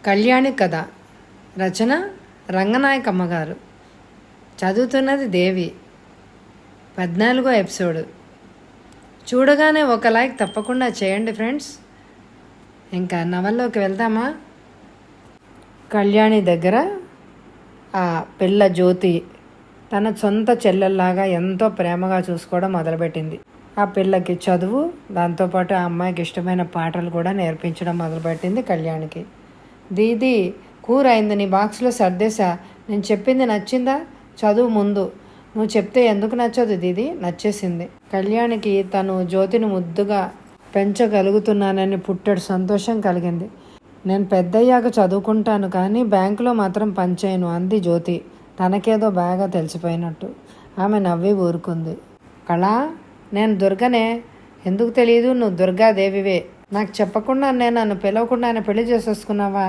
కళ్యాణి కథ రచన రంగనాయకమ్మ గారు. చదువుతున్నది దేవి. 14వ ఎపిసోడ్. చూడగానే ఒక లైక్ తప్పకుండా చేయండి ఫ్రెండ్స్. ఇంకా నవల్లోకి వెళ్దామా? కళ్యాణి దగ్గర ఆ పిల్ల జ్యోతి తన సొంత చెల్లెల్లాగా ఎంతో ప్రేమగా చూసుకోవడం మొదలుపెట్టింది. ఆ పిల్లకి చదువు, దాంతోపాటు ఆ అమ్మాయికి ఇష్టమైన పాటలు కూడా నేర్పించడం మొదలుపెట్టింది కళ్యాణికి. దీది, కూర అయింది, నీ బాక్స్లో సర్దేశా. నేను చెప్పింది నచ్చిందా? చదువు ముందు. నువ్వు చెప్తే ఎందుకు నచ్చదు దీది? నచ్చేసింది. కళ్యాణికి తను జ్యోతిని ముద్దుగా పెంచగలుగుతున్నానని పుట్టెడు సంతోషం కలిగింది. నేను పెద్దయ్యాక చదువుకుంటాను, కానీ బ్యాంకులో మాత్రం పనిచేయను అంది జ్యోతి, తనకేదో బాగా తెలిసిపోయినట్టు. ఆమె నవ్వి ఊరుకుంది. కళా, నేను దుర్గనే. ఎందుకు తెలియదు? నువ్వు దుర్గాదేవివే. నాకు చెప్పకుండా నన్ను పిలవకుండానే పెళ్లి చేసేసుకున్నావా?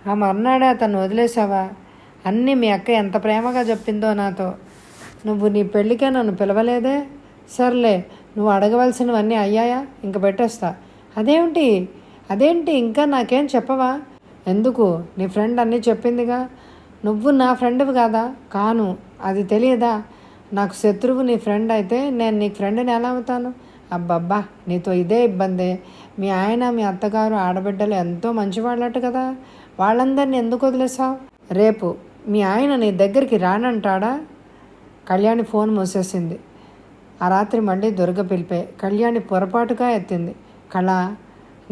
ఆ మర్నాడే అతను వదిలేసావా? అన్నీ మీ అక్క ఎంత ప్రేమగా చెప్పిందో నాతో. నువ్వు నీ పెళ్ళికే నన్ను పిలవలేదే. సర్లే, నువ్వు అడగవలసినవన్నీ అయ్యాయా? ఇంక పెట్టేస్తా. అదేంటి ఇంకా నాకేం చెప్పవా? ఎందుకు? నీ ఫ్రెండ్ అన్నీ చెప్పిందిగా. నువ్వు నా ఫ్రెండ్వి కాదా? కాను. అది తెలియదా? నాకు శత్రువు నీ ఫ్రెండ్ అయితే నేను నీకు ఫ్రెండ్ని ఎలా అవుతాను? అబ్బబ్బా, నీతో ఇదే ఇబ్బందే. మీ ఆయన, మీ అత్తగారు, ఆడబిడ్డలు ఎంతో మంచివాళ్ళట కదా. వాళ్ళందరినీ ఎందుకు వదిలేసావు? రేపు మీ ఆయన నీ దగ్గరికి రానంటాడా? కళ్యాణి ఫోన్ మూసేసింది. ఆ రాత్రి మళ్ళీ దుర్గ పిలిపే కళ్యాణి పొరపాటుగా ఎత్తింది. కళ,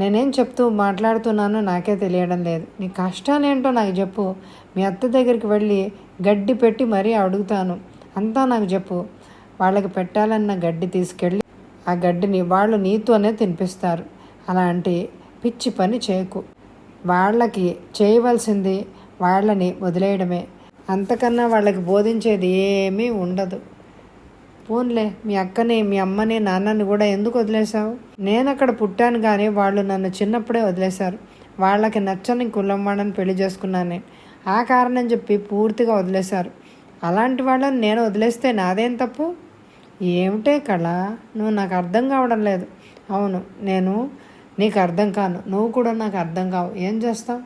నేనేం చెప్తూ మాట్లాడుతున్నానో నాకే తెలియడం లేదు. నీ కష్టాలేంటో నాకు చెప్పు. మీ అత్త దగ్గరికి వెళ్ళి గడ్డి పెట్టి మరీ అడుగుతాను. అంతా నాకు చెప్పు. వాళ్ళకి పెట్టాలన్న గడ్డి తీసుకెళ్ళి ఆ గడ్డిని వాళ్ళు నీతోనే తినిపిస్తారు. అలాంటి పిచ్చి పని చేయకు. వాళ్ళకి చేయవలసింది వాళ్ళని వదిలేయడమే. అంతకన్నా వాళ్ళకి బోధించేది ఏమీ ఉండదు. పోన్లే, మీ అక్కని, మీ అమ్మని, నాన్నని కూడా ఎందుకు వదిలేశావు? నేను అక్కడ పుట్టాను, కానీ వాళ్ళు నన్ను చిన్నప్పుడే వదిలేశారు. వాళ్ళకి నచ్చని కులం వాళ్ళని పెళ్లి చేసుకున్నాను నేను. ఆ కారణం చెప్పి పూర్తిగా వదిలేశారు. అలాంటి వాళ్ళని నేను వదిలేస్తే నాదేం తప్పు? ఏమిటే కళ, నువ్వు నాకు అర్థం కావడం లేదు. అవును, నేను నీకు అర్థం కాను, నువ్వు కూడా నాకు అర్థం కావు. ఏం చేస్తాం?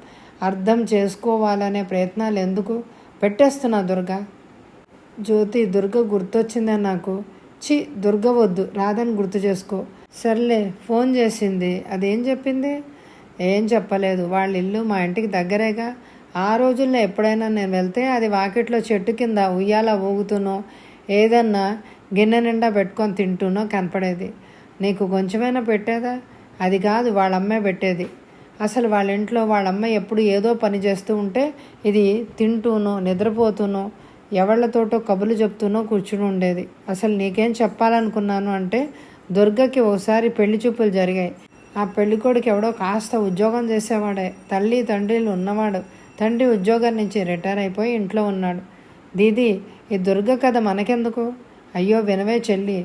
అర్థం చేసుకోవాలనే ప్రయత్నాలు ఎందుకు? పెట్టేస్తున్నా దుర్గా. జ్యోతి, దుర్గ గుర్తొచ్చిందని నాకు. దుర్గ వద్దు, రాదని గుర్తు చేసుకో. సర్లే, ఫోన్ చేసింది. అదేం చెప్పింది? ఏం చెప్పలేదు. వాళ్ళ ఇల్లు మా ఇంటికి దగ్గరేగా. ఆ రోజుల్లో ఎప్పుడైనా నేను వెళ్తే అది వాకిట్లో చెట్టు కింద ఉయ్యాల ఊగుతూనో ఏదన్నా గిన్నె నిండా పెట్టుకొని తింటూనో కనపడేది. నీకు కొంచెమైనా పెట్టేదా? అది కాదు, వాళ్ళమ్మే పెట్టేది. అసలు వాళ్ళ ఇంట్లో వాళ్ళమ్మ ఎప్పుడు ఏదో పని చేస్తూ ఉంటే ఇది తింటూనో నిద్రపోతూనో ఎవళ్లతోటో కబుర్లు చెప్తూనో కూర్చుని ఉండేది. అసలు నీకేం చెప్పాలనుకున్నాను అంటే, దుర్గకి ఓసారి పెళ్లి చూపులు జరిగాయి. ఆ పెళ్ళికొడుకు ఎవడో కాస్త ఉద్యోగం చేసేవాడే. తల్లి తండ్రిలు ఉన్నవాడు. తండ్రి ఉద్యోగం నుంచి రిటైర్ అయిపోయి ఇంట్లో ఉన్నాడు. దీది, ఈ దుర్గ కథ మనకెందుకు? అయ్యో వినవే చెల్లి,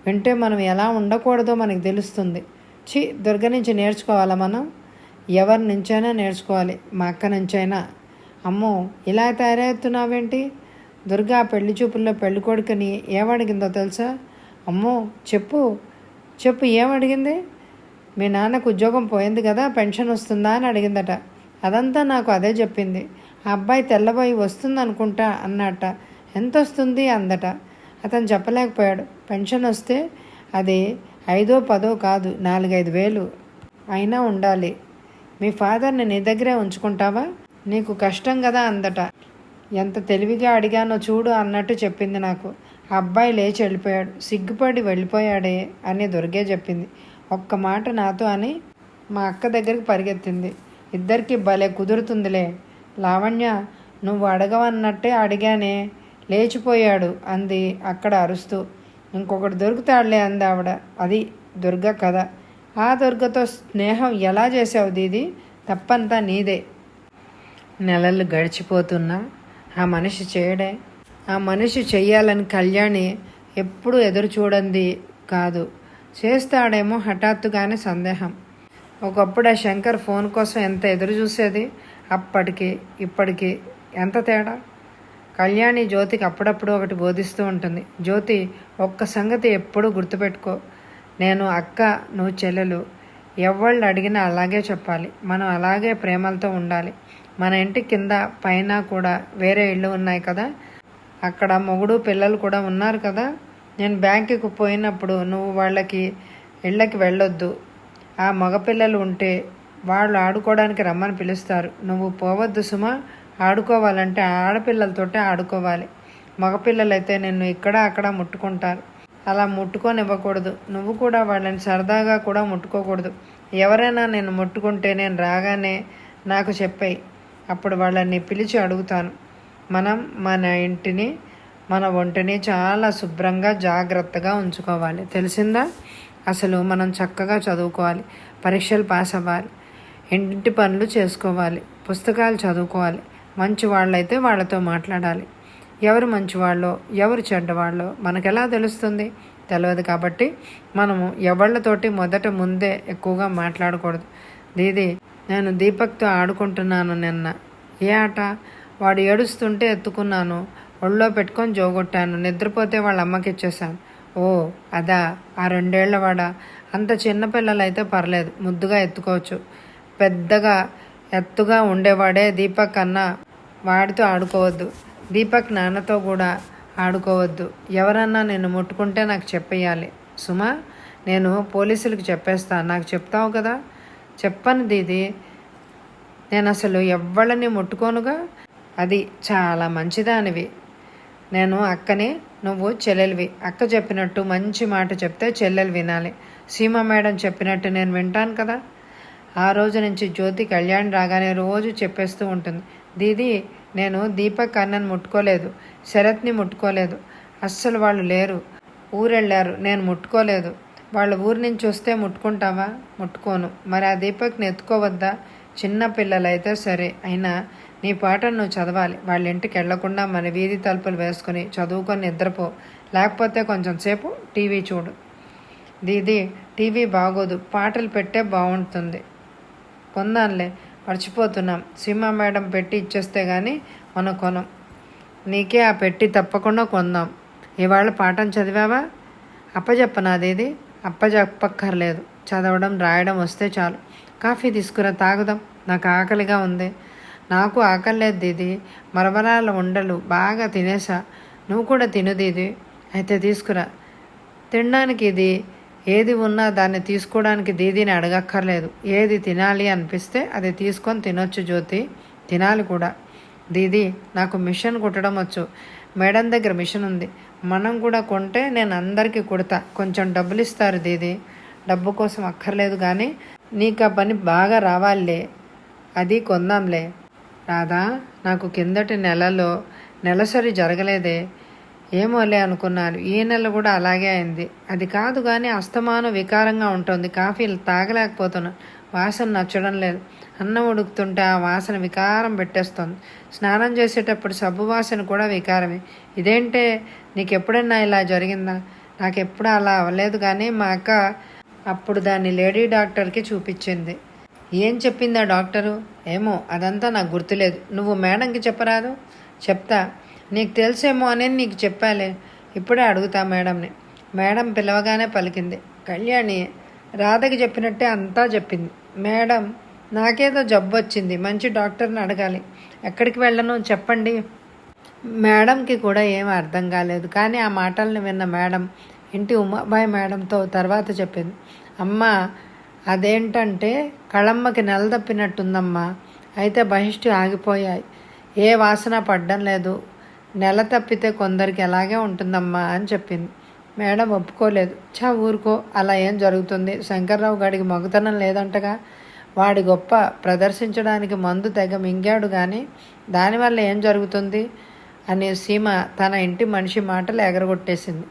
వింటే మనం ఎలా ఉండకూడదో మనకు తెలుస్తుంది. దుర్గ నుంచి నేర్చుకోవాలా మనం? ఎవరి నుంచైనా నేర్చుకోవాలి, మా అక్క నుంచైనా. అమ్మో, ఇలా తయారవుతున్నావేంటి? దుర్గా పెళ్లి చూపుల్లో పెళ్లి కొడుకుని ఏమడిగిందో తెలుసా? అమ్మో, చెప్పు ఏమడిగింది? మీ నాన్నకు ఉద్యోగం పోయింది కదా, పెన్షన్ వస్తుందా అని అడిగిందట. అదంతా నాకు అదే చెప్పింది. ఆ అబ్బాయి తెల్లబోయి వస్తుంది అనుకుంటా అన్నట. ఎంత వస్తుంది అందట. అతను చెప్పలేకపోయాడు. పెన్షన్ వస్తే అది 5,000 10,000 కాదు, 4-5 వేలు అయినా ఉండాలి. మీ ఫాదర్ని నీ దగ్గరే ఉంచుకుంటావా? నీకు కష్టం కదా అందట. ఎంత తెలివిగా అడిగానో చూడు అన్నట్టు చెప్పింది నాకు. ఆ అబ్బాయి లేచి వెళ్ళిపోయాడు. సిగ్గుపడి వెళ్ళిపోయాడే అని దుర్గే చెప్పింది. ఒక్క మాట నాతో అని మా అక్క దగ్గరికి పరిగెత్తింది. ఇద్దరికి భలే కుదురుతుందిలే. లావణ్య, నువ్వు అడగవన్నట్టే అడిగానే, లేచిపోయాడు అంది అక్కడ అరుస్తూ. ఇంకొకటి దొరుకుతాడులే అంది ఆవిడ. అది దుర్గ కథ. ఆ దుర్గతో స్నేహం ఎలా చేసావు దీది? తప్పంతా నీదే. నెలలు గడిచిపోతున్నా ఆ మనిషి చేయడే. ఆ మనిషి చెయ్యాలని కళ్యాణి ఎప్పుడూ ఎదురు చూడండి కాదు. చేస్తాడేమో హఠాత్తుగానే సందేహం. ఒకప్పుడు ఆ శంకర్ ఫోన్ కోసం ఎంత ఎదురు చూసేది. అప్పటికి ఇప్పటికి ఎంత తేడా. కళ్యాణి జ్యోతికి అప్పుడప్పుడు ఒకటి బోధిస్తూ ఉంటుంది. జ్యోతి, ఒక్క సంగతి ఎప్పుడూ గుర్తుపెట్టుకో. నేను అక్క, నువ్వు చెల్లెలు. ఎవళ్ళు అడిగినా అలాగే చెప్పాలి. మనం అలాగే ప్రేమలతో ఉండాలి. మన ఇంటి కింద పైన కూడా వేరే ఇళ్ళు ఉన్నాయి కదా, అక్కడ మొగుడు పిల్లలు కూడా ఉన్నారు కదా. నేను బ్యాంకుకి పోయినప్పుడు నువ్వు వాళ్ళకి ఇళ్ళకి వెళ్ళొద్దు. ఆ మగపిల్లలు ఉంటే వాళ్ళు ఆడుకోవడానికి రమ్మని పిలుస్తారు. నువ్వు పోవద్దు సుమా. ఆడుకోవాలంటే ఆడపిల్లలతోటే ఆడుకోవాలి. మగపిల్లలైతే నిన్ను ఇక్కడ అక్కడ ముట్టుకుంటారు. అలా ముట్టుకొనివ్వకూడదు. నువ్వు కూడా వాళ్ళని సరదాగా కూడా ముట్టుకోకూడదు. ఎవరైనా నేను ముట్టుకుంటే నేను రాగానే నాకు చెప్పాయి. అప్పుడు వాళ్ళని పిలిచి అడుగుతాను. మనం మన ఇంటిని మన ఒంటిని చాలా శుభ్రంగా జాగ్రత్తగా ఉంచుకోవాలి. తెలిసిందా? అసలు మనం చక్కగా చదువుకోవాలి, పరీక్షలు పాస్ అవ్వాలి, ఇంటి పనులు చేసుకోవాలి, పుస్తకాలు చదువుకోవాలి. మంచి వాళ్ళైతే వాళ్ళతో మాట్లాడాలి. ఎవరు మంచివాళ్ళో ఎవరు చెడ్డవాళ్ళో మనకెలా తెలుస్తుంది? తెలియదు. కాబట్టి మనము ఎవళ్ళతోటి ముందే ఎక్కువగా మాట్లాడకూడదు. దీది, నేను దీపక్తో ఆడుకుంటున్నాను నిన్న. ఏ ఆట? వాడు ఏడుస్తుంటే ఎత్తుకున్నాను, ఒళ్ళో పెట్టుకొని జోగొట్టాను. నిద్రపోతే వాళ్ళ అమ్మకి ఇచ్చేసాను. ఓ అదా, ఆ 2 ఏళ్లవాడా? అంత చిన్నపిల్లలైతే పర్లేదు, ముద్దుగా ఎత్తుకోవచ్చు. పెద్దగా ఎత్తుగా ఉండేవాడే దీపక్ అన్నా వాడితో ఆడుకోవద్దు. దీపక్ నాన్నతో కూడా ఆడుకోవద్దు. ఎవరన్నా నిన్ను ముట్టుకుంటే నాకు చెప్పేయాలి సుమా. నేను పోలీసులకు చెప్పేస్తాను. నాకు చెప్తావు కదా? చెప్పను దీది, నేను అసలు ఎవ్వళ్ళని ముట్టుకోనుగా. అది చాలా మంచిదానివి. నేను అక్కని, నువ్వు చెల్లెలివి. అక్క చెప్పినట్టు మంచి మాట చెప్తే చెల్లెలు వినాలి. సీమా మేడం చెప్పినట్టు నేను వింటాను కదా. ఆ రోజు నుంచి జ్యోతి కళ్యాణ్ రాగానే రోజు చెప్పేస్తూ ఉంటుంది. దీది, నేను దీపక్ అన్నను ముట్టుకోలేదు, శరత్ని ముట్టుకోలేదు. అస్సలు వాళ్ళు లేరు, ఊరెళ్ళారు. నేను ముట్టుకోలేదు. వాళ్ళ ఊరి నుంచి వస్తే ముట్టుకుంటావా? ముట్టుకోను. మరి ఆ దీపక్ని ఎత్తుకోవద్దా? చిన్న పిల్లలైతే సరే, అయినా నీ పాటను నువ్వు చదవాలి. వాళ్ళ ఇంటికి వెళ్లకుండా మన వీధి తలుపులు వేసుకుని చదువుకొని నిద్రపో. లేకపోతే కొంచెం సేపు టీవీ చూడు. దీది, టీవీ బాగోదు, పాటలు పెట్టే బాగుంటుంది. కొందాంలే, మర్చిపోతున్నాం. సీమా మేడం పెట్టి ఇచ్చేస్తే కానీ మనం కొనం. నీకే ఆ పెట్టి తప్పకుండా కొందాం. ఇవాళ పాఠం చదివావా? అప్పచెప్పనా దీది? అప్పచెప్పక్కర్లేదు. చదవడం రాయడం వస్తే చాలు. కాఫీ తీసుకురా, తాగుదాం. నాకు ఆకలిగా ఉంది. నాకు ఆకలి లేదు దీది. మరమరాల ఉండలు బాగా తినేసా. నువ్వు కూడా తిను దీది. అయితే తీసుకురా. తినడానికి ఇది ఏది ఉన్నా దాన్ని తీసుకోవడానికి దీదీని అడగక్కర్లేదు. ఏది తినాలి అనిపిస్తే అది తీసుకొని తినొచ్చు జ్యోతి. తినాలి కూడా. దీదీ, నాకు మిషన్ కుట్టడం వచ్చు. మేడం దగ్గర మిషన్ ఉంది. మనం కూడా కొంటే నేను అందరికీ కుడతా. కొంచెం డబ్బులు ఇస్తారు దీదీ. డబ్బు కోసం అక్కర్లేదు కానీ నీకు ఆ పని బాగా రావాలే. అది కొందాంలే. రాధా, నాకు కిందటి నెలలో నెలసరి జరగలేదే. ఏమోలే అనుకున్నాను. ఈ నెల కూడా అలాగే అయింది. అది కాదు కానీ అస్తమానం వికారంగా ఉంటుంది. కాఫీలు తాగలేకపోతున్నాను. వాసన నచ్చడం లేదు. అన్నం ఉడుకుతుంటే ఆ వాసన వికారం పెట్టేస్తుంది. స్నానం చేసేటప్పుడు సబ్బు వాసన కూడా వికారమే. ఇదేంటే, నీకెప్పుడన్నా ఇలా జరిగిందా? నాకెప్పుడు అలా అవ్వలేదు కానీ మా అక్క అప్పుడు దాన్ని లేడీ డాక్టర్కి చూపించింది. ఏం చెప్పిందా డాక్టరు? ఏమో, అదంతా నాకు గుర్తులేదు. నువ్వు మేడంకి చెప్పరాదు? చెప్తా. నీకు తెలుసేమో అని నీకు చెప్పాలే. ఇప్పుడే అడుగుతా మేడంని. మేడం పిలవగానే పలికింది. కళ్యాణి రాధకి చెప్పినట్టే అంతా చెప్పింది. మేడం, నాకేదో జబ్బు వచ్చింది, మంచి డాక్టర్ని అడగాలి. ఎక్కడికి వెళ్ళను చెప్పండి. మేడంకి కూడా ఏం అర్థం కాలేదు. కానీ ఆ మాటల్ని విన్న మేడం ఇంటి ఉమాబాయి మేడంతో తర్వాత చెప్పింది. అమ్మా, అదేంటంటే కళమ్మకి నెల తప్పినట్టుందమ్మా. అయితే బహిష్టు ఆగిపోయాయి. ఏ వాసన పడ్డం లేదు. నెల తప్పితే కొందరికి ఎలాగే ఉంటుందమ్మా అని చెప్పింది. మేడం ఒప్పుకోలేదు. ఊరుకో, అలా ఏం జరుగుతుంది? శంకర్రావు గాడికి మగతనం లేదంటగా. వాడి గొప్ప ప్రదర్శించడానికి మందు తెగ మింగాడు కానీ దానివల్ల ఏం జరుగుతుంది అని సీమ తన ఇంటి మనిషి మాటలు ఎగరగొట్టేసింది.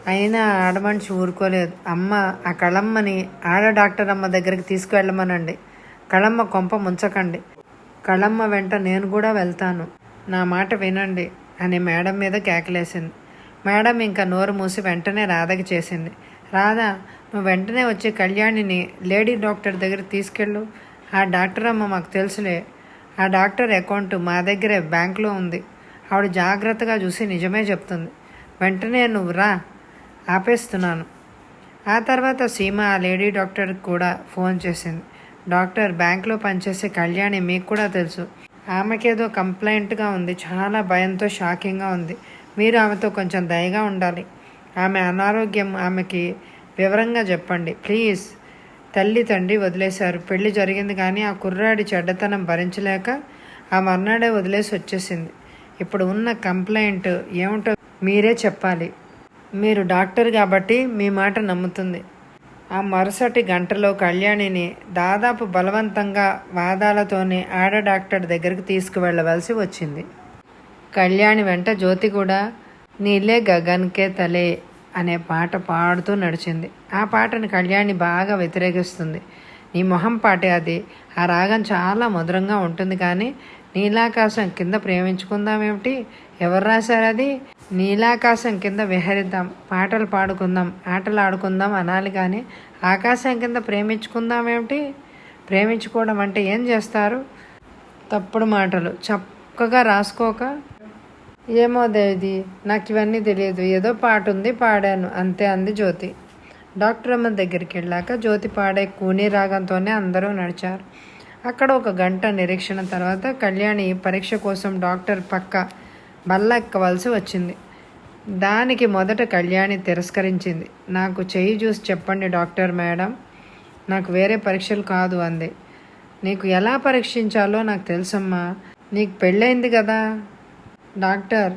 అయినా ఆడమనిషి ఊరుకోలేదు. అమ్మ, ఆ కళమ్మని ఆడ డాక్టర్ అమ్మ దగ్గరికి తీసుకువెళ్ళమనండి. కళమ్మ కొంప ముంచకండి. కళమ్మ వెంట నేను కూడా వెళ్తాను. నా మాట వినండి అని మేడం మీద కేకలేసింది. మేడం ఇంకా నోరు మూసి వెంటనే రాధకి చేసింది. రాధా, నువ్వు వెంటనే వచ్చి కళ్యాణిని లేడీ డాక్టర్ దగ్గరికి తీసుకెళ్ళు. ఆ డాక్టర్ అమ్మ మాకు తెలుసులే. ఆ డాక్టర్ అకౌంట్ మా దగ్గరే బ్యాంకులో ఉంది. ఆవిడ జాగ్రత్తగా చూసి నిజమే చెప్తుంది. వెంటనే నువ్వు రా, ఆపేస్తున్నాను. ఆ తర్వాత సీమ ఆ లేడీ డాక్టర్కి కూడా ఫోన్ చేసింది. డాక్టర్, బ్యాంక్లో పనిచేసే కళ్యాణి మీకు కూడా తెలుసు. ఆమెకేదో కంప్లైంట్గా ఉంది. చాలా భయంతో షాకింగ్గా ఉంది. మీరు ఆమెతో కొంచెం దయగా ఉండాలి. ఆమె అనారోగ్యం ఆమెకి వివరంగా చెప్పండి ప్లీజ్. తల్లి తండ్రి వదిలేశారు. పెళ్లి జరిగింది కానీ ఆ కుర్రాడి చెడ్డతనం భరించలేక ఆ మర్నాడే వదిలేసి వచ్చేసింది. ఇప్పుడు ఉన్న కంప్లైంట్ ఏమిటో మీరే చెప్పాలి. మీరు డాక్టర్ కాబట్టి మీ మాట నమ్ముతుంది. ఆ మరుసటి గంటలో కళ్యాణిని దాదాపు బలవంతంగా వాదాలతోనే ఆడ డాక్టర్ దగ్గరికి తీసుకువెళ్ళవలసి వచ్చింది. కళ్యాణి వెంట జ్యోతి కూడా నీలే గగన్కే తలే అనే పాట పాడుతూ నడిచింది. ఆ పాటను కళ్యాణి బాగా వ్యతిరేకిస్తుంది. నీ మొహం పాటే అది. ఆ రాగం చాలా మధురంగా ఉంటుంది కానీ నీలాకాశం కింద ప్రేమించుకుందాం ఏమిటి? ఎవరు రాశారు అది? నీలాకాశం కింద విహరిద్దాం, పాటలు పాడుకుందాం, ఆటలు ఆడుకుందాం అనాలి కానీ ఆకాశం కింద ప్రేమించుకుందాం ఏమిటి? ప్రేమించుకోవడం అంటే ఏం చేస్తారు? తప్పుడు మాటలు చక్కగా రాసుకోక. ఏమో దేది, నాకు ఇవన్నీ తెలియదు. ఏదో పాట ఉంది, పాడాను అంతే అంది జ్యోతి. డాక్టర్ అమ్మ దగ్గరికి వెళ్ళాక జ్యోతి పాడే కూనీ రాగంతోనే అందరూ నడిచారు. అక్కడ ఒక గంట నిరీక్షణ తర్వాత కళ్యాణి పరీక్ష కోసం డాక్టర్ పక్క బల్ల ఎక్కవలసి వచ్చింది. దానికి మొదట కళ్యాణి తిరస్కరించింది. నాకు చెయ్యి చూసి చెప్పండి డాక్టర్ మేడం, నాకు వేరే పరీక్షలు కాదు అంది. నీకు ఎలా పరీక్షించాలో నాకు తెలుసమ్మా, నీకు పెళ్ళైంది కదా. డాక్టర్,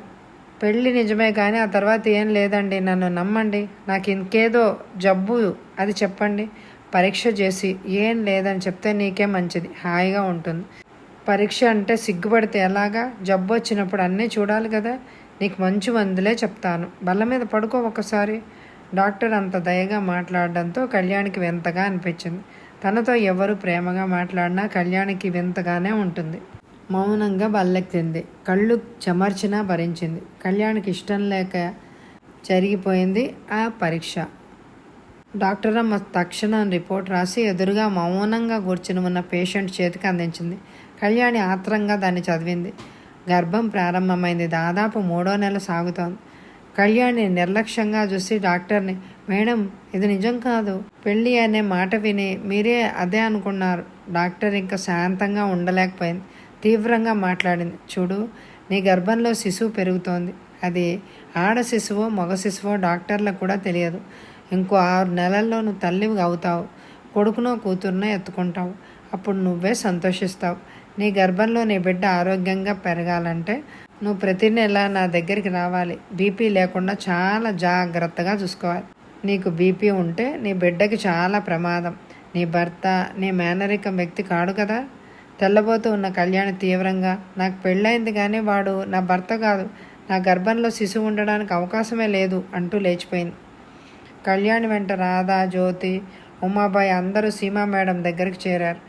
పెళ్ళి నిజమే కానీ ఆ తర్వాత ఏం లేదండి, నన్ను నమ్మండి. నాకు ఇంకేదో జబ్బు అది చెప్పండి. పరీక్ష చేసి ఏం లేదని చెప్తే నీకే మంచిది, హాయిగా ఉంటుంది. పరీక్ష అంటే సిగ్గుపడితే ఎలాగా? జబ్బు వచ్చినప్పుడు అన్నీ చూడాలి కదా. నీకు మంచి మందులే చెప్తాను, బల్ల మీద పడుకో ఒకసారి. డాక్టర్ అంత దయగా మాట్లాడడంతో కళ్యాణికి వింతగా అనిపించింది. తనతో ఎవరు ప్రేమగా మాట్లాడినా కళ్యాణికి వింతగానే ఉంటుంది. మౌనంగా బల్లెక్కింది. కళ్ళు చెమర్చినా భరించింది. కళ్యాణికి ఇష్టం లేక జరిగిపోయింది ఆ పరీక్ష. డాక్టర్ అమ్మ తక్షణం రిపోర్ట్ రాసి ఎదురుగా మౌనంగా కూర్చుని ఉన్న పేషెంట్ చేతికి అందించింది. కళ్యాణి ఆత్రంగా దాన్ని చదివింది. గర్భం ప్రారంభమైంది. దాదాపు 3వ నెల సాగుతోంది. కళ్యాణి నిర్లక్ష్యంగా చూసి డాక్టర్ని, మేడం ఇది నిజం కాదు, పెళ్ళి అనే మాట విని మీరే అదే అనుకున్నారు. డాక్టర్ ఇంకా శాంతంగా ఉండలేకపోయింది. తీవ్రంగా మాట్లాడింది. చూడు, నీ గర్భంలో శిశువు పెరుగుతోంది. అది ఆడ శిశువో మగ శిశువో డాక్టర్లకు కూడా తెలియదు. ఇంకో 6 నెలల్లో నువ్వు తల్లివి అవుతావు. కొడుకునో కూతురునో ఎత్తుకుంటావు. అప్పుడు నువ్వే సంతోషిస్తావు. నీ గర్భంలో నీ బిడ్డ ఆరోగ్యంగా పెరగాలంటే నువ్వు ప్రతి నెల నా దగ్గరికి రావాలి. బీపీ లేకుండా చాలా జాగ్రత్తగా చూసుకోవాలి. నీకు బీపీ ఉంటే నీ బిడ్డకి చాలా ప్రమాదం. నీ భర్త నీ మేనరికం వ్యక్తి కాడు కదా. తెల్లబోతూ ఉన్న కళ్యాణి తీవ్రంగా, నాకు పెళ్ళైంది కానీ వాడు నా భర్త కాదు. నా గర్భంలో శిశువు ఉండడానికి అవకాశమే లేదు అంటూ లేచిపోయింది. కళ్యాణి వెంట రాధా, జ్యోతి, ఉమాబాయి అందరూ సీమా మేడం దగ్గరికి చేరారు.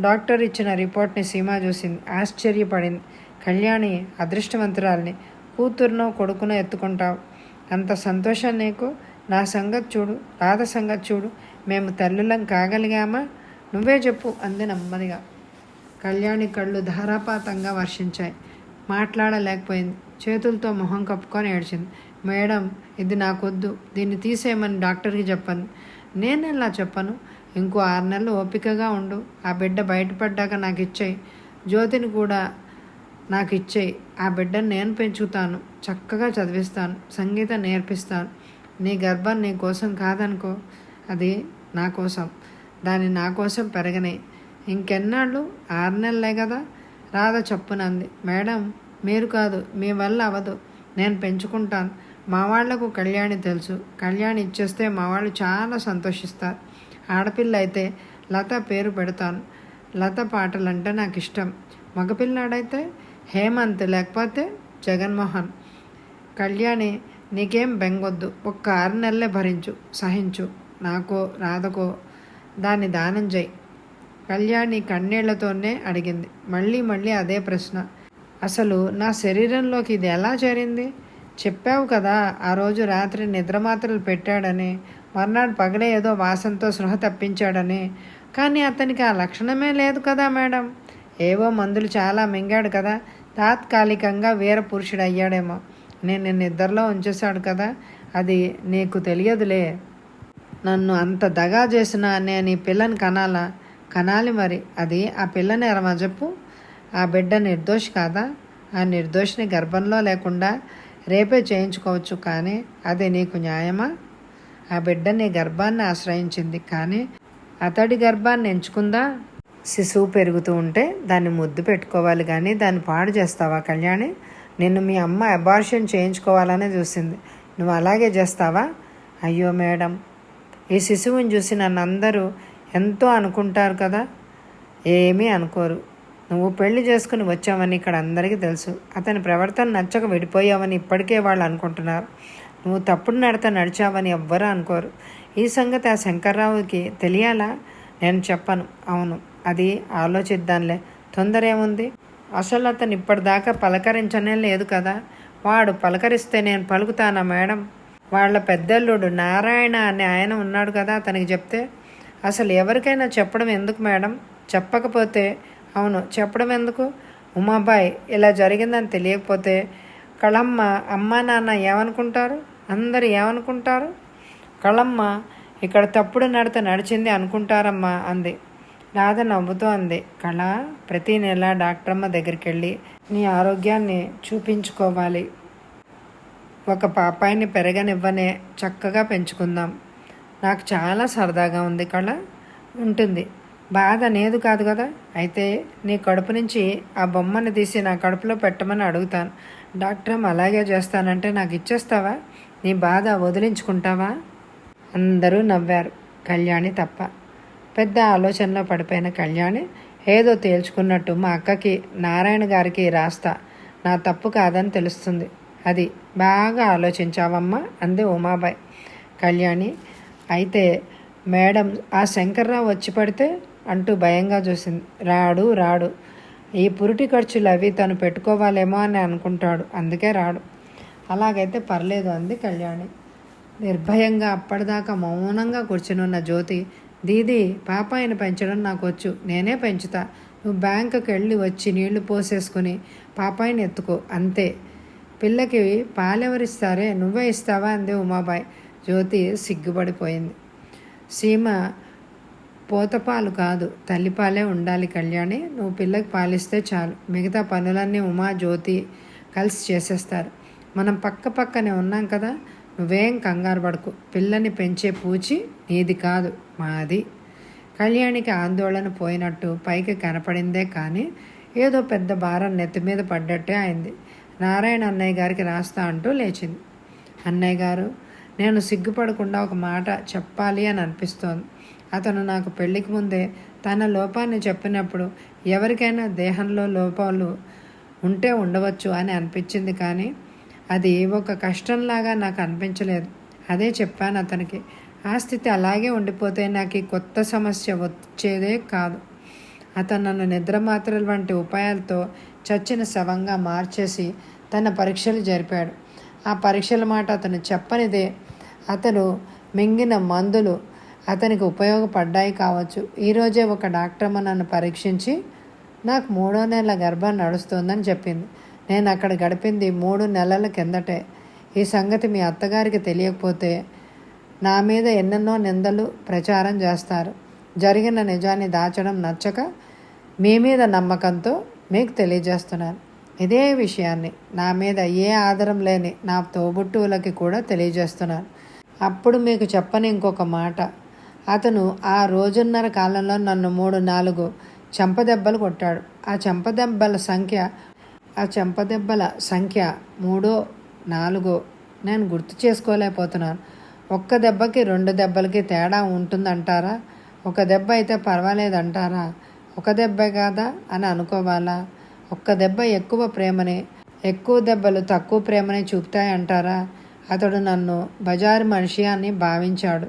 డాక్టర్ ఇచ్చిన రిపోర్ట్ని సీమా చూసింది. ఆశ్చర్యపడింది. కళ్యాణి అదృష్టవంతురాల్ని. కూతురునో కొడుకునో ఎత్తుకుంటావు. అంత సంతోషం నీకు. నా సంగతి చూడు, రాధ సంగతి చూడు. మేము తల్లులం కాగలిగామా? నువ్వే చెప్పు అంది నెమ్మదిగా. కళ్యాణి కళ్ళు ధారాపాతంగా వర్షించాయి. మాట్లాడలేకపోయింది. చేతులతో మొహం కప్పుకొని ఏడ్చింది. మేడం, ఇది నాకొద్దు, దీన్ని తీసేయమని డాక్టర్కి చెప్పను. నేను ఎలా చెప్పను? ఇంకో 6 నెలలు ఓపికగా ఉండు. ఆ బిడ్డ బయటపడ్డాక నాకు ఇచ్చేయి. జ్యోతిని కూడా నాకు ఇచ్చేయి. ఆ బిడ్డను నేను పెంచుతాను, చక్కగా చదివిస్తాను, సంగీతం నేర్పిస్తాను. నీ గర్భం నీ కోసం కాదనుకో, అది నా కోసం. దాన్ని నా కోసం పెరగనే. ఇంకెన్నాళ్ళు? 6 నెలలే కదా. రాధ చప్పునంది. మేడం, మీరు కాదు, మీ వల్ల అవ్వదు. నేను పెంచుకుంటాను. మా వాళ్లకు కళ్యాణి తెలుసు. కళ్యాణి ఇచ్చేస్తే మా వాళ్ళు చాలా సంతోషిస్తారు. ఆడపిల్ల అయితే లత పేరు పెడతాను. లత పాటలంటే నాకు ఇష్టం. మగపిల్లాడైతే హేమంత్, లేకపోతే జగన్మోహన్. కళ్యాణి, నీకేం బెంగొద్దు. ఒక్క 6 నెలలే భరించు, సహించు. నాకో రాధకో దాన్ని దానం చేయి. కళ్యాణి కన్నీళ్లతోనే అడిగింది. మళ్ళీ మళ్ళీ అదే ప్రశ్న. అసలు నా శరీరంలోకి ఇది ఎలా చేరింది? చెప్పావు కదా ఆ రోజు రాత్రి నిద్రమాత్రలు పెట్టాడని, మర్నాడు పగలే ఏదో వాసనతో సృహ తప్పించాడని. కానీ అతనికి ఆ లక్షణమే లేదు కదా మేడం. ఏవో మందులు చాలా మింగాడు కదా. తాత్కాలికంగా వీర పురుషుడు అయ్యాడేమో. నేను నిద్రలో ఉంచేశాడు కదా, అది నీకు తెలియదులే. నన్ను అంత దగా చేసినా నేను ఈ పిల్లని కనాలా? కనాలి మరి. అది ఆ పిల్లని ఎరమా చెప్పు. ఆ బిడ్డ నిర్దోషి కాదా? ఆ నిర్దోషిని గర్భంలో లేకుండా రేపే చేయించుకోవచ్చు, కానీ అది నీకు న్యాయమా? ఆ బిడ్డ నీ గర్భాన్ని ఆశ్రయించింది, కానీ అతడి గర్భాన్ని ఎంచుకుందా? శిశువు పెరుగుతూ ఉంటే దాన్ని ముద్దు పెట్టుకోవాలి, కానీ దాన్ని పాడు చేస్తావా కళ్యాణి? నిన్ను మీ అమ్మ అబార్షన్ చేయించుకోవాలనే చూసింది, నువ్వు అలాగే చేస్తావా? అయ్యో మేడం, ఈ శిశువుని చూసి నన్ను అందరూ ఎంతో అనుకుంటారు కదా. ఏమీ అనుకోరు. నువ్వు పెళ్లి చేసుకుని వచ్చావని ఇక్కడ అందరికీ తెలుసు. అతని ప్రవర్తన నచ్చక విడిపోయావని ఇప్పటికే వాళ్ళు అనుకుంటున్నారు. నువ్వు తప్పుడు నడత నడిచావని ఎవ్వరూ అనుకోరు. ఈ సంగతి ఆ శంకర్రావుకి తెలియాలా? నేను చెప్పను. అవును, అది ఆలోచిద్దాంలే, తొందర ఏముంది? అసలు అతను ఇప్పటిదాకా పలకరించనే లేదు కదా. వాడు పలకరిస్తే నేను పలుకుతానా మేడం? వాళ్ళ పెద్దల్లుడు నారాయణ అనే ఆయన ఉన్నాడు కదా, అతనికి చెప్తే. అసలు ఎవరికైనా చెప్పడం ఎందుకు మేడం? చెప్పకపోతే అవును చెప్పడం ఎందుకు? ఉమాబాయ్ ఇలా జరిగిందని తెలియకపోతే కళమ్మ అమ్మ నాన్న ఏమనుకుంటారు? అందరు ఏమనుకుంటారు? కళమ్మ ఇక్కడ తప్పుడు నడత నడిచింది అనుకుంటారమ్మా అంది. రాధ నవ్వుతూ అంది. కళ, ప్రతి నెల డాక్టరమ్మ దగ్గరికి వెళ్ళి నీ ఆరోగ్యాన్ని చూపించుకోవాలి. ఒక పాపాయిని పెరగనివ్వనే, చక్కగా పెంచుకుందాం. నాకు చాలా సరదాగా ఉంది కళ. ఉంటుంది, బాధ అనేది కాదు కదా. అయితే నీ కడుపు నుంచి ఆ బొమ్మను తీసి నా కడుపులో పెట్టమని అడుగుతాను. డాక్టర్ అలాగే చేస్తానంటే నాకు ఇచ్చేస్తావా? నీ బాధ వదిలించుకుంటావా? అందరూ నవ్వారు, కళ్యాణి తప్ప. పెద్ద ఆలోచనలో పడిపోయిన కళ్యాణి ఏదో తేల్చుకున్నట్టు మా అక్కకి నారాయణ గారికి రాస్తా, నా తప్పు కాదని తెలుస్తుంది. అది బాగా ఆలోచించావమ్మా అంది ఉమాబాయ్. కళ్యాణి అయితే మేడం ఆ శంకర్రావు వచ్చి పడితే అంటూ భయంగా చూసింది. రాడు రాడు, ఈ పురిటి ఖర్చులు అవి తను పెట్టుకోవాలేమో అని అనుకుంటాడు, అందుకే రాడు. అలాగైతే పర్లేదు అంది కళ్యాణి నిర్భయంగా. అప్పటిదాకా మౌనంగా కూర్చునున్న జ్యోతి, దీది పాపాయిని పెంచడం నాకు వచ్చు, నేనే పెంచుతా. నువ్వు బ్యాంకుకి వెళ్ళి వచ్చి నీళ్లు పోసేసుకుని పాపాయిని ఎత్తుకో, అంతే. పిల్లకి పాలెవరిస్తారే, నువ్వే ఇస్తావా అంది ఉమాబాయ్. జ్యోతి సిగ్గుపడిపోయింది. సీమ పోతపాలు కాదు, తల్లిపాలే ఉండాలి కళ్యాణి. నువ్వు పిల్లకి పాలిస్తే చాలు, మిగతా పనులన్నీ ఉమా జ్యోతి కలిసి చేసేస్తారు. మనం పక్క పక్కనే ఉన్నాం కదా, నువ్వేం కంగారు పడకు. పిల్లని పెంచే పూచి నీది కాదు, మాది. కళ్యాణికి ఆందోళన పోయినట్టు పైకి కనపడిందే కానీ ఏదో పెద్ద భారం నెత్తి మీద పడ్డట్టే అయింది. నారాయణ అన్నయ్య గారికి రాస్తా అంటూ లేచింది. అన్నయ్య గారు, నేను సిగ్గుపడకుండా ఒక మాట చెప్పాలి అని అనిపిస్తోంది. అతను నాకు పెళ్లికి ముందే తన లోపాన్ని చెప్పినప్పుడు ఎవరికైనా దేహంలో లోపాలు ఉంటే ఉండవచ్చు అని అనిపించింది, కానీ అది ఒక కష్టంలాగా నాకు అనిపించలేదు. అదే చెప్పాను అతనికి. ఆ స్థితి అలాగే ఉండిపోతే నాకు ఈ కొత్త సమస్య వచ్చేదే కాదు. అతను నన్ను నిద్రమాత్రల వంటి ఉపాయాలతో చచ్చిన శవంగా మార్చేసి తన పరీక్షలు జరిపాడు. ఆ పరీక్షల మాట అతను చెప్పనిదే. అతను మింగిన మందులు అతనికి ఉపయోగపడ్డాయి కావచ్చు. ఈరోజే ఒక డాక్టర్మ నన్ను పరీక్షించి నాకు 3వ నెల గర్భం నడుస్తుందని చెప్పింది. నేను అక్కడ గడిపింది 3 నెలల కిందటే. ఈ సంగతి మీ అత్తగారికి తెలియకపోతే నా మీద ఎన్నెన్నో నిందలు ప్రచారం చేస్తారు. జరిగిన నిజాన్ని దాచడం నచ్చక మీ మీద నమ్మకంతో మీకు తెలియజేస్తున్నాను. ఇదే విషయాన్ని నా మీద ఏ ఆధారం లేని నా తోబుట్టువులకి కూడా తెలియజేస్తున్నాను. అప్పుడు మీకు చెప్పని ఇంకొక మాట, అతను ఆ రోజున్నర కాలంలో నన్ను 3-4 చెంపదెబ్బలు కొట్టాడు. ఆ చెంపదెబ్బల సంఖ్య 3-4 నేను గుర్తు చేసుకోలేకపోతున్నాను. ఒక్క దెబ్బకి 2 దెబ్బలకి తేడా ఉంటుందంటారా? ఒక దెబ్బ అయితే పర్వాలేదంటారా? ఒక దెబ్బే కాదా అని అనుకోవాలా? ఒక్క దెబ్బ ఎక్కువ ప్రేమని, ఎక్కువ దెబ్బలు తక్కువ ప్రేమని చూపుతాయంటారా? అతడు నన్ను బజారు మనిషి అని భావించాడు.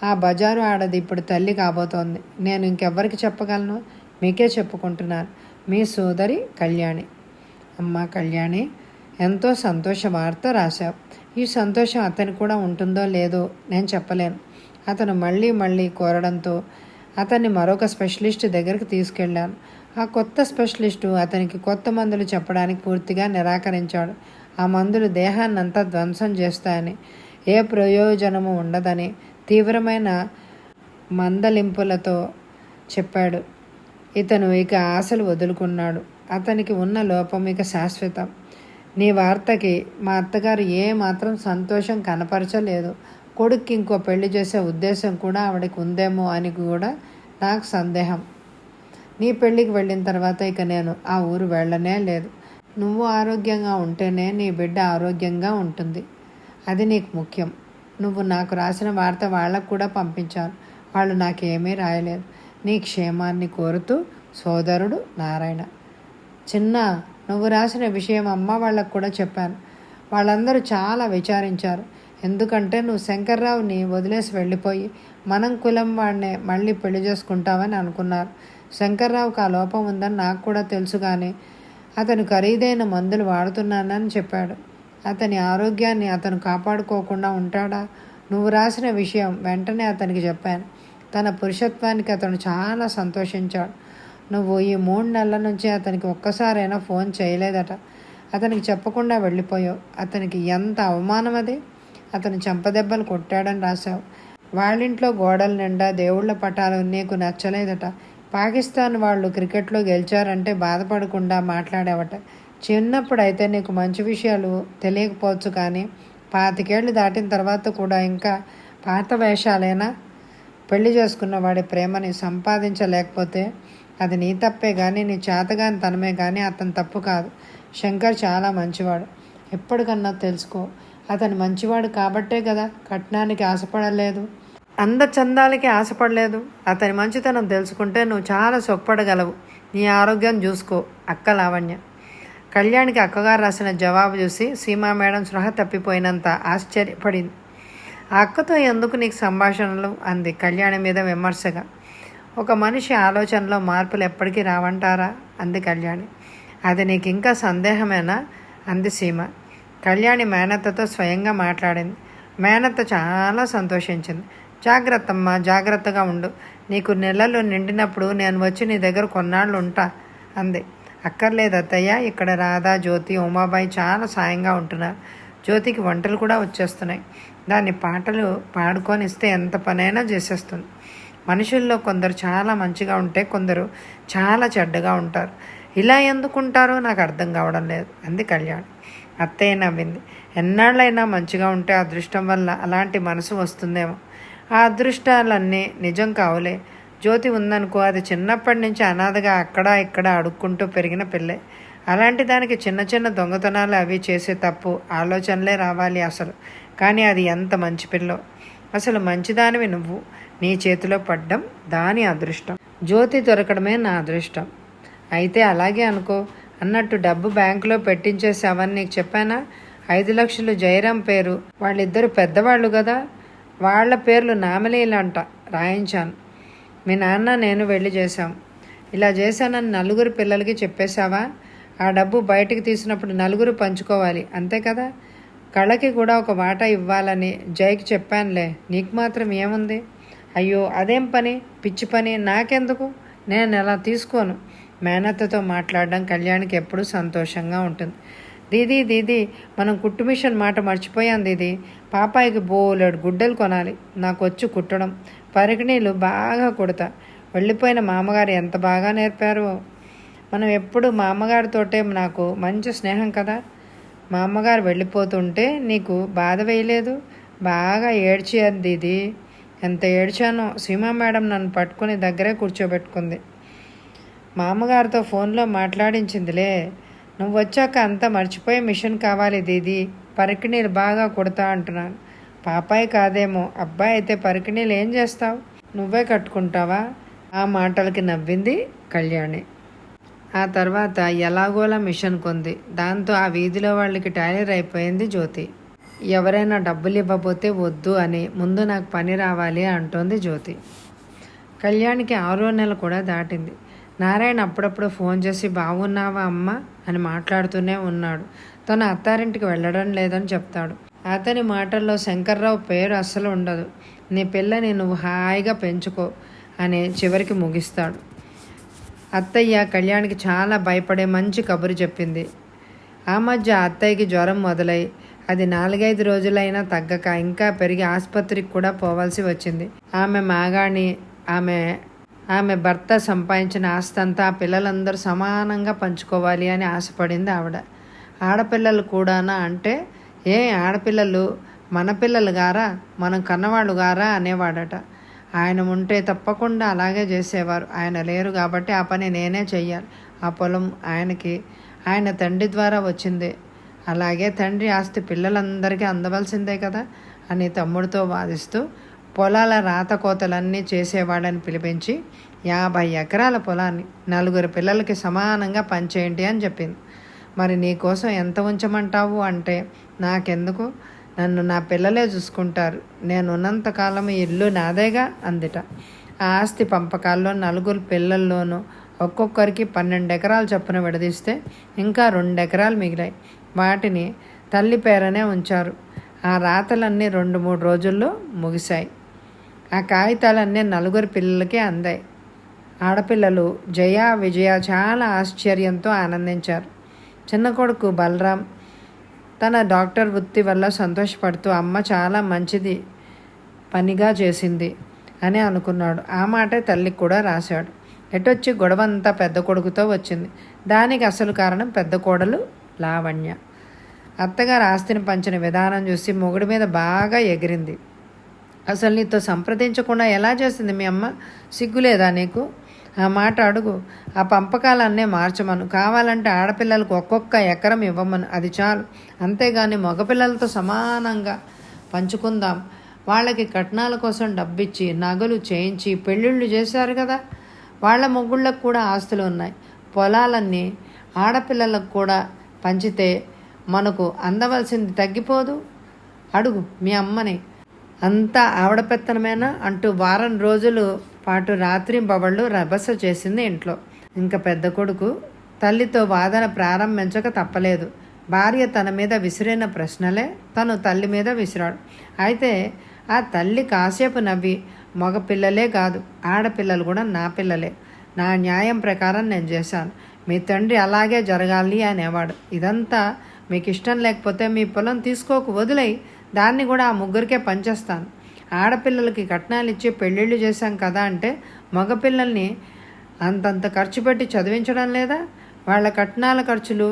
ఆ బజారు ఆడది ఇప్పుడు తల్లి కాబోతోంది. నేను ఇంకెవ్వరికి చెప్పగలను? మీకే చెప్పుకుంటున్నాను. మీ సోదరి కళ్యాణి. అమ్మ కళ్యాణి, ఎంతో సంతోష వార్త రాశావు. ఈ సంతోషం అతనికి కూడా ఉంటుందో లేదో నేను చెప్పలేను. అతను మళ్ళీ కోరడంతో అతన్ని మరొక స్పెషలిస్ట్ దగ్గరికి తీసుకెళ్ళాను. ఆ కొత్త స్పెషలిస్టు అతనికి కొత్త మందులు చెప్పడానికి పూర్తిగా నిరాకరించాడు. ఆ మందులు దేహాన్నంతా ధ్వంసం చేస్తాయని, ఏ ప్రయోజనము ఉండదని తీవ్రమైన మందలింపులతో చెప్పాడు. ఇతను ఇక ఆశలు వదులుకున్నాడు. అతనికి ఉన్న లోపం ఇక శాశ్వతం. నీ వార్తకి మా అత్తగారు మాత్రం సంతోషం కనపరచలేదు. కొడుక్కి ఇంకో పెళ్లి చేసే ఉద్దేశం కూడా ఆవిడకి ఉందేమో అని కూడా నాకు సందేహం. నీ పెళ్ళికి వెళ్ళిన తర్వాత ఇక నేను ఆ ఊరు వెళ్ళనే లేదు. నువ్వు ఆరోగ్యంగా ఉంటేనే నీ బిడ్డ ఆరోగ్యంగా ఉంటుంది. అది నీకు ముఖ్యం. నువ్వు నాకు రాసిన వార్త వాళ్ళకు కూడా పంపించాను. వాళ్ళు నాకేమీ రాయలేదు. నీ క్షేమాన్ని కోరుతూ సోదరుడు నారాయణ. చిన్న, నువ్వు రాసిన విషయం అమ్మ వాళ్ళకు కూడా చెప్పాను. వాళ్ళందరూ చాలా విచారించారు. ఎందుకంటే నువ్వు శంకర్రావుని వదిలేసి వెళ్ళిపోయి మనం కులం వాడినే మళ్ళీ పెళ్లి చేసుకుంటావని అనుకున్నారు. శంకర్రావుకి ఆ లోపం ఉందని నాకు కూడా తెలుసు, కానీ అతను ఖరీదైన మందులు వాడుతున్నానని చెప్పాడు. అతని ఆరోగ్యాన్ని అతను కాపాడుకోకుండా ఉంటాడా? నువ్వు రాసిన విషయం వెంటనే అతనికి చెప్పాను. తన పురుషత్వానికి అతను చాలా సంతోషించాడు. నువ్వు ఈ 3 నెలల నుంచి అతనికి ఒక్కసారైనా ఫోన్ చేయలేదట. అతనికి చెప్పకుండా వెళ్ళిపోయావు. అతనికి ఎంత అవమానం అది. అతను చెంపదెబ్బలు కొట్టాడని రాశావు. వాళ్ళింట్లో గోడల నిండా దేవుళ్ల పటాలు నీకు నచ్చలేదట. పాకిస్తాన్ వాళ్ళు క్రికెట్లో గెలిచారంటే బాధపడకుండా మాట్లాడావట. చిన్నప్పుడైతే నీకు మంచి విషయాలు తెలియకపోవచ్చు, కానీ 25 ఏళ్ళు దాటిన తర్వాత కూడా ఇంకా పాత వేషాలైనా. పెళ్లి చేసుకున్న వాడి ప్రేమని సంపాదించలేకపోతే అది నీ తప్పే కానీ నీ చేతగాని తనమే కానీ అతని తప్పు కాదు. శంకర్ చాలా మంచివాడు. ఎప్పటికన్నా తెలుసుకో. అతను మంచివాడు కాబట్టే కదా కట్నానికి ఆశపడలేదు, అందచందాలకి ఆశపడలేదు. అతని మంచితనం తెలుసుకుంటే నువ్వు చాలా సొప్పడగలవు. నీ ఆరోగ్యం చూసుకో. అక్క లావణ్య. కళ్యాణ్కి అక్కగారు రాసిన జవాబు చూసి సీమా మేడం స్పృహ తప్పిపోయినంత ఆశ్చర్యపడింది. ఆ అక్కతో ఎందుకు నీకు సంభాషణలు అంది కళ్యాణి మీద విమర్శగా. ఒక మనిషి ఆలోచనలో మార్పులు ఎప్పటికీ రావంటారా అంది కళ్యాణి. అది నీకు ఇంకా సందేహమేనా అంది సీమ. కళ్యాణి మేనత్తతో స్వయంగా మాట్లాడింది. మేనత్త చాలా సంతోషించింది. జాగ్రత్తమ్మా, జాగ్రత్తగా ఉండు. నీకు నెలలు నిండినప్పుడు నేను వచ్చి నీ దగ్గర కొన్నాళ్ళు ఉంటా అంది. అక్కర్లేదు అత్తయ్య, ఇక్కడ రాధా, జ్యోతి, ఉమాబాయి చాలా సాయంగా ఉంటున్నారు. జ్యోతికి వంటలు కూడా వచ్చేస్తున్నాయి. దాన్ని పాటలు పాడుకొని ఇస్తే ఎంత పనైనా చేసేస్తుంది. మనుషుల్లో కొందరు చాలా మంచిగా ఉంటే కొందరు చాలా చెడ్డగా ఉంటారు. ఇలా ఎందుకుంటారో నాకు అర్థం కావడం లేదు అంది కళ్యాణ్. అత్తయ్య నవ్వింది. ఎన్నాళ్ళైనా మంచిగా ఉంటే అదృష్టం వల్ల అలాంటి మనసు వస్తుందేమో. ఆ అదృష్టాలన్నీ నిజం కావులే. జ్యోతి ఉందనుకో, అది చిన్నప్పటి నుంచి అనాథగా అక్కడ ఇక్కడ అడుక్కుంటూ పెరిగిన పిల్లే. అలాంటి దానికి చిన్న చిన్న దొంగతనాలు అవి చేసే తప్పు ఆలోచనలే రావాలి అసలు. కానీ అది ఎంత మంచి పిల్లో. అసలు మంచిదానివి నువ్వు. నీ చేతిలో పడ్డం దాని అదృష్టం. జ్యోతి దొరకడమే నా అదృష్టం. అయితే అలాగే అనుకో. అన్నట్టు డబ్బు బ్యాంకులో పెట్టించేసావని నీకు చెప్పానా? 5 లక్షలు జయరాం పేరు. వాళ్ళిద్దరు పెద్దవాళ్ళు కదా, వాళ్ళ పేర్లు నామినీలంట రాయించాను. మీ నాన్న నేను వెళ్ళి చేశాం. ఇలా చేశానని 4 పిల్లలకి చెప్పేశావా? ఆ డబ్బు బయటికి తీసినప్పుడు 4 పంచుకోవాలి, అంతే కదా. కళకి కూడా ఒక వాటా ఇవ్వాలని జైకి చెప్పానులే. నీకు మాత్రం ఏముంది? అయ్యో అదేం పని, పిచ్చి పని. నాకెందుకు? నేను ఎలా తీసుకోను. మేనత్తతో మాట్లాడడం కళ్యాణ్కి ఎప్పుడూ సంతోషంగా ఉంటుంది. దీదీ మనం కుట్టు మిషన్ మాట మర్చిపోయాం దీదీ. పాపాయికి బోలెడు గుడ్డలు కొనాలి. నాకు వచ్చి కుట్టడం, పరికిణీలు బాగా కుడతా. వెళ్ళిపోయిన మామగారు ఎంత బాగా నేర్పారో. మనం ఎప్పుడు మా అమ్మగారితోటే నాకు మంచి స్నేహం కదా. మా అమ్మగారు వెళ్ళిపోతుంటే నీకు బాధ వేయలేదు? బాగా ఏడ్చాను దీదీ. ఎంత ఏడ్చానో. సీమా మేడం నన్ను పట్టుకుని దగ్గరే కూర్చోబెట్టుకుంది. మా అమ్మగారితో ఫోన్లో మాట్లాడించిందిలే. నువ్వు వచ్చాక అంతా మర్చిపోయే మిషన్ కావాలి దీదీ. పరికిణీలు బాగా కుడతా అంటున్నాను. పాపాయి కాదేమో. అబ్బాయి అయితే పరికిణీలు ఏం చేస్తావు? నువ్వే కట్టుకుంటావా? ఆ మాటలకి నవ్వింది కళ్యాణి. ఆ తర్వాత ఎలాగోలా మిషన్ కొంది. దాంతో ఆ వీధిలో వాళ్ళకి టైలర్ అయిపోయింది జ్యోతి. ఎవరైనా డబ్బులు ఇవ్వబోతే వద్దు అని, ముందు నాకు పని రావాలి అంటోంది జ్యోతి. కళ్యాణికి 6వ నెల కూడా దాటింది. నారాయణ అప్పుడప్పుడు ఫోన్ చేసి బాగున్నావా అమ్మ అని మాట్లాడుతూనే ఉన్నాడు. తను అత్తారింటికి వెళ్ళడం లేదని చెప్తాడు. అతని మాటల్లో శంకర్రావు పేరు అస్సలు ఉండదు. నీ పిల్లని నువ్వు హాయిగా పెంచుకో అని చివరికి ముగిస్తాడు. అత్తయ్య కళ్యాణ్కి చాలా భయపడే మంచి కబురు చెప్పింది. ఆ మధ్య అత్తయ్యకి జ్వరం మొదలై అది 4-5 రోజులైనా తగ్గక ఇంకా పెరిగి ఆసుపత్రికి కూడా పోవాల్సి వచ్చింది. ఆమె మాగాణి, ఆమె ఆమె భర్త సంపాదించిన ఆస్తి అంతా పిల్లలందరూ సమానంగా పంచుకోవాలి అని ఆశపడింది ఆవిడ. ఆడపిల్లలు కూడానా అంటే, ఏ ఆడపిల్లలు మన పిల్లలు గారా, మనం కన్నవాళ్ళు గారా అనేవాడట. ఆయన ఉంటే తప్పకుండా అలాగే చేసేవారు. ఆయన లేరు కాబట్టి ఆ పని నేనే చెయ్యాలి. ఆ పొలం ఆయన తండ్రి ద్వారా వచ్చిందే, అలాగే తండ్రి ఆస్తి పిల్లలందరికీ అందవలసిందే కదా అని తమ్ముడితో వాదిస్తూ పొలాల రాతకోతలన్నీ చేసేవాడని పిలిపించి 50 ఎకరాల పొలాన్ని 4 పిల్లలకి సమానంగా పంచేయండి అని చెప్పింది. మరి నీకోసం ఎంత ఉంచమంటావు అంటే, నాకెందుకు, నన్ను నా పిల్లలే చూసుకుంటారు, నేను ఉన్నంతకాలం ఈ ఇల్లు నాదేగా అందిట. ఆ ఆస్తి పంపకాల్లో 4 పిల్లల్లోనూ ఒక్కొక్కరికి 12 ఎకరాలు చొప్పున విడదీస్తే ఇంకా 2 ఎకరాలు మిగిలాయి. వాటిని తల్లి పేరనే ఉంచారు. ఆ రాతలన్నీ 2-3 రోజుల్లో ముగిశాయి. ఆ కాగితాలన్నీ 4 పిల్లలకే అందాయి. ఆడపిల్లలు జయ, విజయ చాలా ఆశ్చర్యంతో ఆనందించారు. చిన్న కొడుకు బలరాం తన డాక్టర్ వృత్తి వల్ల సంతోషపడుతూ అమ్మ చాలా మంచిది పనిగా చేసింది అని అనుకున్నాడు. ఆ మాటే తల్లికి కూడా రాశాడు. ఎటొచ్చి గొడవంతా పెద్ద కొడుకుతో వచ్చింది. దానికి అసలు కారణం పెద్ద కోడలు లావణ్య. అత్తగారు ఆస్తిని పంచిన విధానం చూసి మొగుడి మీద బాగా ఎగిరింది. అసలు నీతో సంప్రదించకుండా ఎలా చేసింది మీ అమ్మ, సిగ్గులేదా నీకు? ఆ మాట అడుగు. ఆ పంపకాలన్నే మార్చమను. కావాలంటే ఆడపిల్లలకు ఒక్కొక్క ఎకరం ఇవ్వమను, అది చాలు. అంతేగాని మగపిల్లలతో సమానంగా పంచుకుందాం. వాళ్ళకి కట్నాల కోసం డబ్బిచ్చి నగలు చేయించి పెళ్ళిళ్ళు చేశారు కదా, వాళ్ళ మొగుళ్ళకు కూడా ఆస్తులు ఉన్నాయి. పొలాలన్నీ ఆడపిల్లలకు కూడా పంచితే మనకు అందవలసింది తగ్గిపోదు? అడుగు మీ అమ్మని. అంతా ఆవిడ పెత్తనమేనా అంటూ వారం రోజుల పాటు రాత్రి బవళ్ళు రభస చేసింది ఇంట్లో. ఇంకా పెద్ద కొడుకు తల్లితో వాదన ప్రారంభించక తప్పలేదు. భార్య తన మీద విసిరిన ప్రశ్నలే తను తల్లి మీద విసిరాడు. అయితే ఆ తల్లి కాసేపు నవ్వి, మగ పిల్లలే కాదు ఆడపిల్లలు కూడా నా పిల్లలే, నా న్యాయం ప్రకారం నేను చేశాను, మీ తండ్రి అలాగే జరగాలి అనేవాడు. ఇదంతా మీకు ఇష్టం లేకపోతే మీ పొలం తీసుకోకు, వదిలేయి, దాన్ని కూడా ఆ 3కే పంచేస్తాను. ఆడపిల్లలకి కట్నాలు ఇచ్చి పెళ్ళిళ్ళు చేశాం కదా అంటే మగపిల్లల్ని అంతంత ఖర్చు పెట్టి చదివించడం లేదా? వాళ్ళ కట్నాల ఖర్చులు,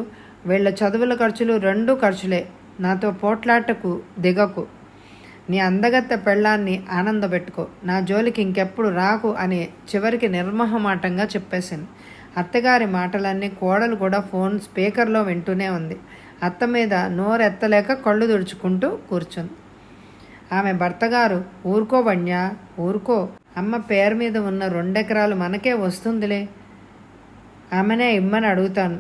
వీళ్ళ చదువుల ఖర్చులు 2 ఖర్చులే. నాతో పోట్లాటకు దిగకు. నీ అందగత్త పెళ్ళాన్ని ఆనందపెట్టుకో, నా జోలికి ఇంకెప్పుడు రాకు అని చివరికి నిర్మోహమాటంగా చెప్పేసింది. అత్తగారి మాటలన్నీ కోడలు కూడా ఫోన్ స్పీకర్లో వింటూనే ఉంది. అత్త మీద నోరెత్తలేక కళ్ళు తుడుచుకుంటూ కూర్చుంది. ఆమె భర్తగారు, ఊరుకో వన్య, ఊరుకో, అమ్మ పేరు మీద ఉన్న 2 ఎకరాలు మనకే వస్తుందిలే, ఆమెనే ఇమ్మని అడుగుతాను,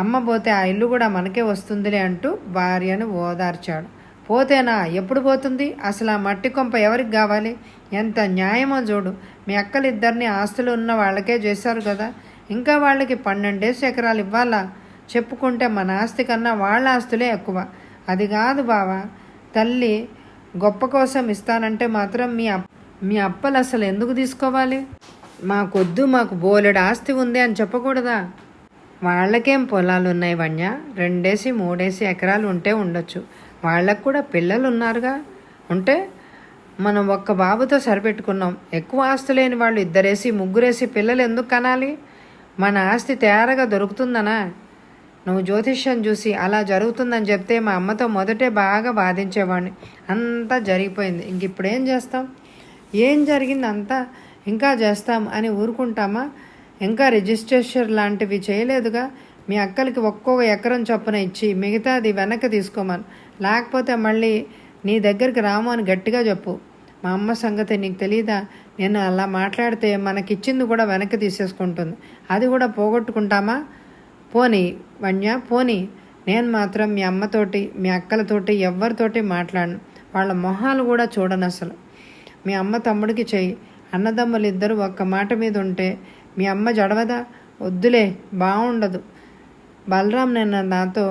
అమ్మ పోతే ఆ ఇల్లు కూడా మనకే వస్తుందిలే అంటూ భార్యను ఓదార్చాడు. పోతేనా, ఎప్పుడు పోతుంది? అసలు ఆ మట్టి కొంప ఎవరికి కావాలి? ఎంత న్యాయమో చూడు. మీ అక్కలిద్దరిని ఆస్తులు ఉన్న వాళ్ళకే చేశారు కదా, ఇంకా వాళ్ళకి 12 ఎకరాలు ఇవ్వాలా? చెప్పుకుంటే మన ఆస్తి కన్నా వాళ్ళ ఆస్తులే ఎక్కువ. అది కాదు బావా, తల్లి గొప్ప కోసం ఇస్తానంటే మాత్రం మీ అప్పలు అసలు ఎందుకు తీసుకోవాలి? మాకొద్దు, మాకు బోలెడు ఆస్తి ఉంది అని చెప్పకూడదా? వాళ్ళకేం పొలాలు ఉన్నాయి వన్య, 2-3 ఎకరాలు ఉంటే ఉండొచ్చు. వాళ్ళకు కూడా పిల్లలు ఉన్నారుగా. ఉంటే మనం ఒక్క బాబుతో సరిపెట్టుకున్నాం. ఎక్కువ ఆస్తి లేని వాళ్ళు 2-3 పిల్లలు ఎందుకు కనాలి? మన ఆస్తి తేరగా దొరుకుతుందనా? నువ్వు జ్యోతిష్యం చూసి అలా జరుగుతుందని చెప్తే మా అమ్మతో మొదటే బాగా బాధించేవాడిని. అంతా జరిగిపోయింది, ఇంక ఇప్పుడు ఏం చేస్తాం? ఏం జరిగింది అంతా ఇంకా చేస్తాం అని ఊరుకుంటామా? ఇంకా రిజిస్ట్రేషన్ లాంటివి చేయలేదుగా. మీ అక్కలకి ఒక్కో ఎకరం చొప్పున ఇచ్చి మిగతాది వెనక్కి తీసుకోమను, లేకపోతే మళ్ళీ నీ దగ్గరికి రాము అని గట్టిగా చెప్పు. మా అమ్మ సంగతి నీకు తెలీదా? నేను అలా మాట్లాడితే మనకిచ్చింది కూడా వెనక్కి తీసేసుకుంటుంది, అది కూడా పోగొట్టుకుంటామా? పోనీ వన్య, పోనీ. నేను మాత్రం మీ అమ్మతోటి మీ అక్కలతోటి ఎవరితోటి మాట్లాడను, వాళ్ళ మొహాలు కూడా చూడను అసలు. మీ అమ్మ తమ్ముడికి చెయ్యి, అన్నదమ్ములు ఇద్దరు ఒక్క మాట మీద ఉంటే మీ అమ్మ జడవదా? వద్దులే, బాగుండదు. బలరాం నాతో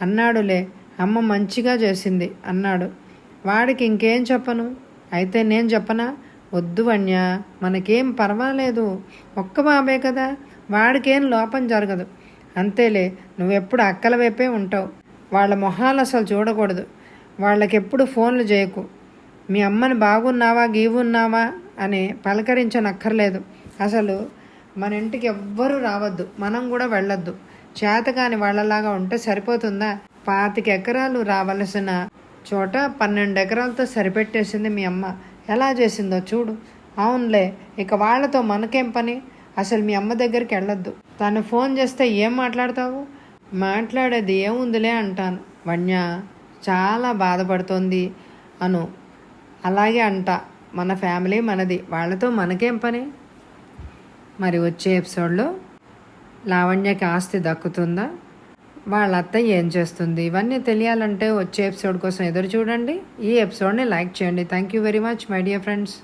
అన్నాడులే, అమ్మ మంచిగా చేసింది అన్నాడు. వాడికి ఇంకేం చెప్పను? అయితే నేను చెప్పనా? వద్దు వన్య, మనకేం పర్వాలేదు, ఒక్క బాబే కదా, వాడికేం లోపం జరగదు. అంతేలే, నువ్వెప్పుడు అక్కల వైపే ఉంటావు. వాళ్ళ మొహాలు అసలు చూడకూడదు. వాళ్ళకెప్పుడు ఫోన్లు చేయకు. మీ అమ్మని బాగున్నావా గీవున్నావా అని పలకరించనక్కర్లేదు. అసలు మన ఇంటికి ఎవ్వరూ రావద్దు, మనం కూడా వెళ్ళొద్దు. చేతకాని వాళ్ళలాగా ఉంటే సరిపోతుందా? 25 ఎకరాలు రావలసిన చోట 12 ఎకరాలతో సరిపెట్టేసింది మీ అమ్మ. ఎలా చేసిందో చూడు. అవునులే, ఇక వాళ్ళతో మనకేం పని? అసలు మీ అమ్మ దగ్గరికి వెళ్ళొద్దు. తను ఫోన్ చేస్తే ఏం మాట్లాడతావు? మాట్లాడేది ఏముందిలే అంటాను. వన్య చాలా బాధపడుతోంది అను. అలాగే అంట, మన ఫ్యామిలీ మనది, వాళ్ళతో మనకేం పని? మరి వచ్చే ఎపిసోడ్లో లావణ్యకి ఆస్తి దక్కుతుందా? వాళ్ళ అత్త ఏం చేస్తుంది? ఇవన్నీ తెలియాలంటే వచ్చే ఎపిసోడ్ కోసం ఎదురు చూడండి. ఈ ఎపిసోడ్ని లైక్ చేయండి. Thank you very much my dear friends.